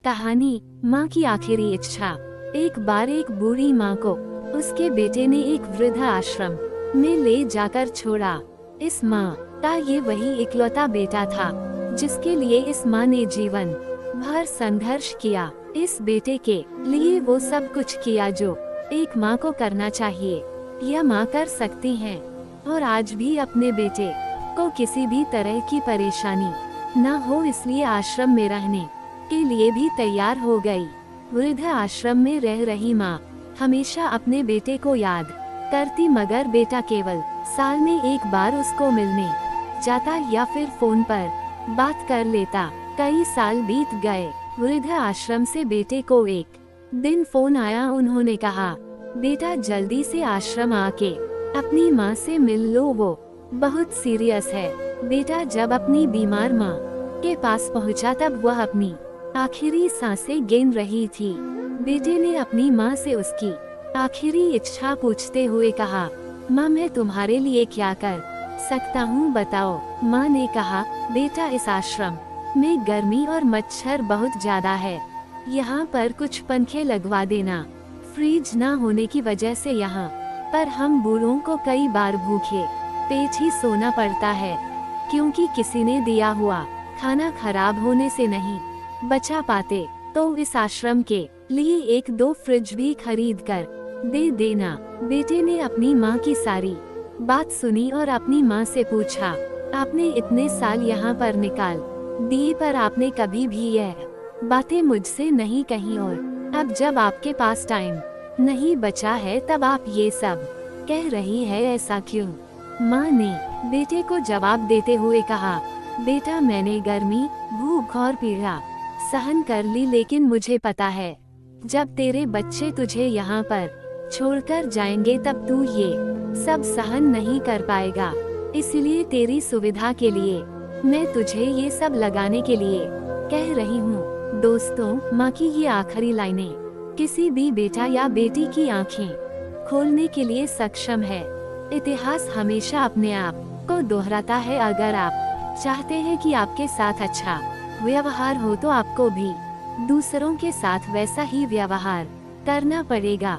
कहानी माँ की आखिरी इच्छा। एक बार एक बूढ़ी माँ को उसके बेटे ने एक वृद्ध आश्रम में ले जाकर छोड़ा। इस माँ का ये वही इकलौता बेटा था जिसके लिए इस माँ ने जीवन भर संघर्ष किया। इस बेटे के लिए वो सब कुछ किया जो एक माँ को करना चाहिए। यह माँ कर सकती है और आज भी अपने बेटे को किसी भी तरह की परेशानी न हो इसलिए आश्रम में रहने के लिए भी तैयार हो गई। वृद्ध आश्रम में रह रही माँ हमेशा अपने बेटे को याद करती, मगर बेटा केवल साल में एक बार उसको मिलने जाता या फिर फोन पर बात कर लेता। कई साल बीत गए। वृद्ध आश्रम से बेटे को एक दिन फोन आया। उन्होंने कहा, बेटा जल्दी से आश्रम आके अपनी माँ से मिल लो, वो बहुत सीरियस है। बेटा जब अपनी बीमार माँ के पास पहुँचा तब वह अपनी आखिरी सांसें गिन रही थी। बेटे ने अपनी माँ से उसकी आखिरी इच्छा पूछते हुए कहा, माँ मैं तुम्हारे लिए क्या कर सकता हूँ बताओ। माँ ने कहा, बेटा इस आश्रम में गर्मी और मच्छर बहुत ज्यादा है, यहाँ पर कुछ पंखे लगवा देना। फ्रिज ना होने की वजह से यहाँ पर हम बूढ़ों को कई बार भूखे पेट ही सोना पड़ता है, क्योंकि किसी ने दिया हुआ खाना खराब होने से नहीं बचा पाते। तो इस आश्रम के लिए एक दो फ्रिज भी खरीद कर दे देना। बेटे ने अपनी माँ की सारी बात सुनी और अपनी माँ से पूछा, आपने इतने साल यहाँ पर निकाल दिए पर आपने कभी भी यह बातें मुझसे नहीं कही, और अब जब आपके पास टाइम नहीं बचा है तब आप ये सब कह रही है, ऐसा क्यों? माँ ने बेटे को जवाब देते हुए कहा, बेटा मैंने गर्मी, भूख और पीड़ा सहन कर ली, लेकिन मुझे पता है जब तेरे बच्चे तुझे यहाँ पर छोड़कर जाएंगे तब तू ये सब सहन नहीं कर पाएगा। इसलिए तेरी सुविधा के लिए मैं तुझे ये सब लगाने के लिए कह रही हूँ। दोस्तों, माँ की ये आखिरी लाइनें किसी भी बेटा या बेटी की आंखें खोलने के लिए सक्षम है। इतिहास हमेशा अपने आप को दोहराता है। अगर आप चाहते हैं कि आपके साथ अच्छा व्यवहार हो तो आपको भी दूसरों के साथ वैसा ही व्यवहार करना पड़ेगा।